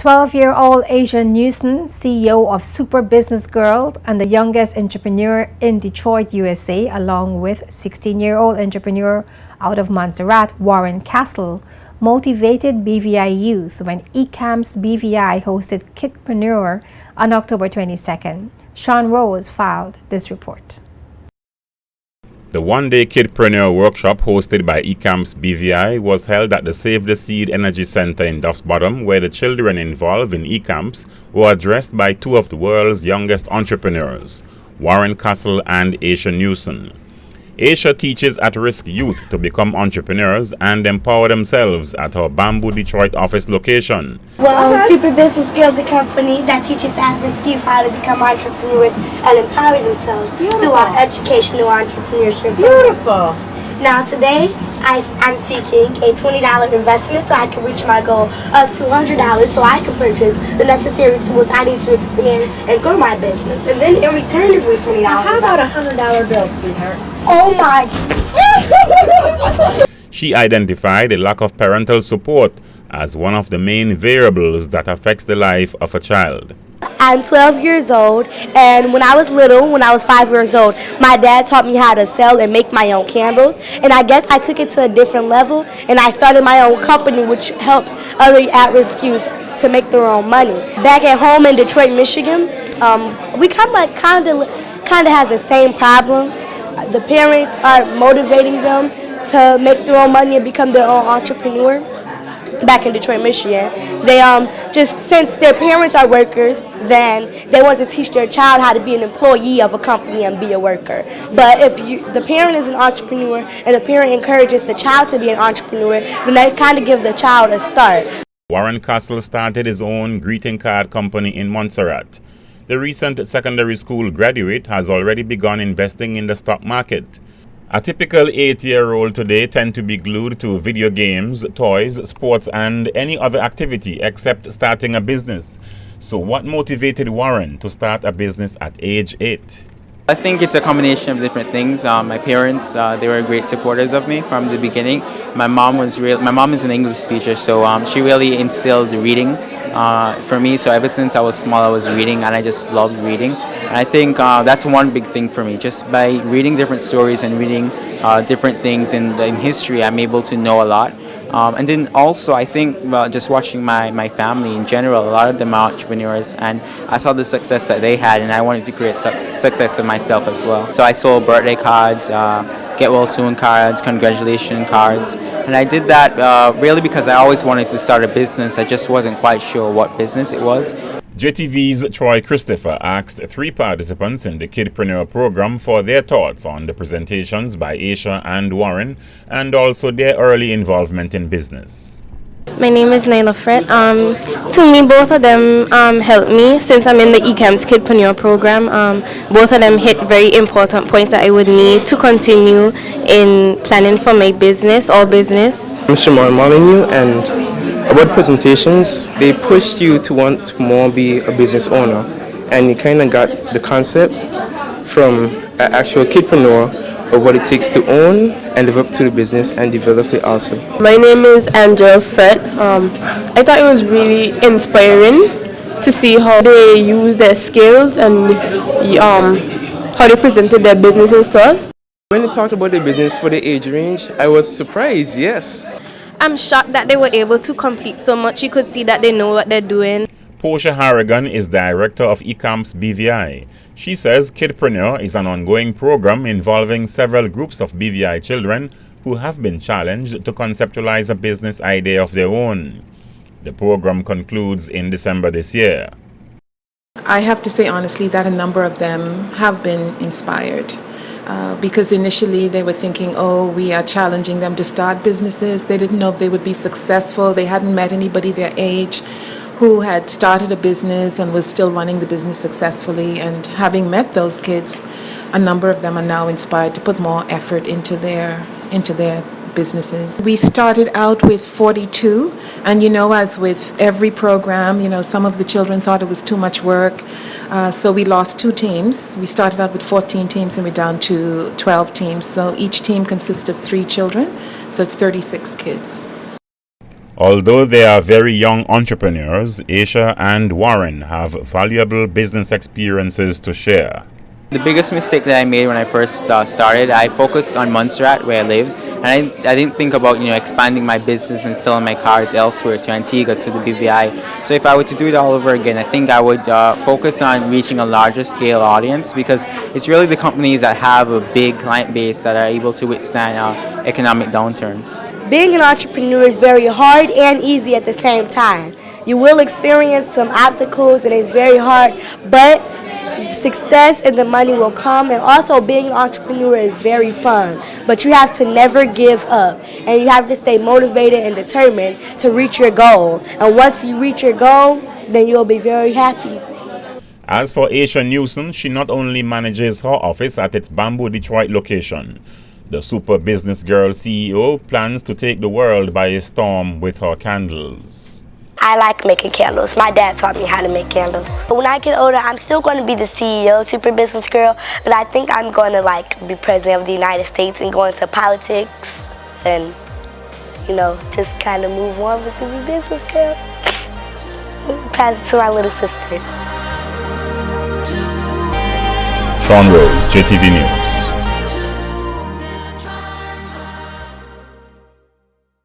12-year-old Asia Newsom, CEO of Super Business Girl and the youngest entrepreneur in Detroit, USA, along with 16-year-old entrepreneur out of Montserrat, Warren Castle, motivated BVI youth when ECAM's BVI hosted Kidpreneurs on October 22nd. Sean Rose filed this report. The one-day Kidpreneur workshop hosted by ECAM's BVI was held at the Save the Seed Energy Center in Duff's Bottom, where the children involved in ECAMS were addressed by two of the world's youngest entrepreneurs, Warren Castle and Asia Newsom. Asia teaches at-risk youth to become entrepreneurs and empower themselves at her Bamboo Detroit office location. Well, Super Business Girl is a company that teaches at-risk youth how to become entrepreneurs and empower themselves through our educational entrepreneurship. Beautiful. Now today, I'm seeking a $20 investment so I can reach my goal of $200 so I can purchase the necessary tools I need to expand and grow my business. And then in return for $20, How about a $100 bill, sweetheart? Oh my! She identified the lack of parental support as one of the main variables that affects the life of a child. I'm 12 years old, and when I was little, when I was 5 years old, my dad taught me how to sell and make my own candles, and I guess I took it to a different level, and I started my own company which helps other at-risk youth to make their own money. Back at home in Detroit, Michigan, we kind of has the same problem. The parents are motivating them to make their own money and become their own entrepreneur. Back in Detroit, Michigan, they just since their parents are workers, then they want to teach their child how to be an employee of a company and be a worker. But if the parent is an entrepreneur and the parent encourages the child to be an entrepreneur, then they kind of give the child a start. Warren Castle started his own greeting card company in Montserrat. The recent secondary school graduate has already begun investing in the stock market. A typical 8-year-old today tend to be glued to video games, toys, sports, and any other activity except starting a business. So what motivated Warren to start a business at age 8? I think it's a combination of different things. My parents, they were great supporters of me from the beginning. My mom is an English teacher, so she really instilled reading for me. So ever since I was small, I was reading, and I just loved reading. And I think that's one big thing for me. Just by reading different stories and reading different things in history, I'm able to know a lot. And then also, I think just watching my family in general, a lot of them are entrepreneurs, and I saw the success that they had, and I wanted to create success for myself as well. So I sold birthday cards, get well soon cards, congratulation cards, and I did that really because I always wanted to start a business. I just wasn't quite sure what business it was. JTV's Troy Christopher asked 3 participants in the Kidpreneur program for their thoughts on the presentations by Asia and Warren, and also their early involvement in business. My name is Naila Fred. To me, both of them helped me since I'm in the ECAM's Kidpreneur program. Both of them hit very important points that I would need to continue in planning for my business or business. Mr. Molyneux, and about presentations, they pushed you to want to more be a business owner, and you kind of got the concept from an actual kidpreneur of what it takes to own and live up to the business and develop it also. My name is Angel Fred. I thought it was really inspiring to see how they use their skills and how they presented their businesses to us. When they talked about the business for the age range, I was surprised, yes. I'm shocked that they were able to complete so much. You could see that they know what they're doing. Portia Harrigan is director of ECAM's BVI. She says Kidpreneur is an ongoing program involving several groups of BVI children who have been challenged to conceptualize a business idea of their own. The program concludes in December this year. I have to say honestly that a number of them have been inspired. Because initially they were thinking, oh, we are challenging them to start businesses. They didn't know if they would be successful. They hadn't met anybody their age who had started a business and was still running the business successfully. And having met those kids, a number of them are now inspired to put more effort into their businesses. We started out with 42, and as with every program, some of the children thought it was too much work, so we lost 2 teams. We started out with 14 teams and we're down to 12 teams, so each team consists of 3 children, so it's 36 kids. Although they are very young entrepreneurs, Aisha and Warren have valuable business experiences to share. The biggest mistake that I made when I first started, I focused on Montserrat, where I lived, and I didn't think about expanding my business and selling my cards elsewhere, to Antigua, to the BVI. So if I were to do it all over again, I think I would focus on reaching a larger scale audience, because it's really the companies that have a big client base that are able to withstand economic downturns. Being an entrepreneur is very hard and easy at the same time. You will experience some obstacles and it's very hard, but success and the money will come. And also being an entrepreneur is very fun, but you have to never give up and you have to stay motivated and determined to reach your goal. And once you reach your goal, then you'll be very happy. As for Aisha Newson, she not only manages her office at its Bamboo Detroit location. The Super Business Girl CEO plans to take the world by a storm with her candles. I like making candles. My dad taught me how to make candles. But when I get older, I'm still going to be the CEO, Super Business Girl, but I think I'm going to be president of the United States and go into politics and, just kind of move on with Super Business Girl. Pass it to my little sister. Sean Rose, JTV News.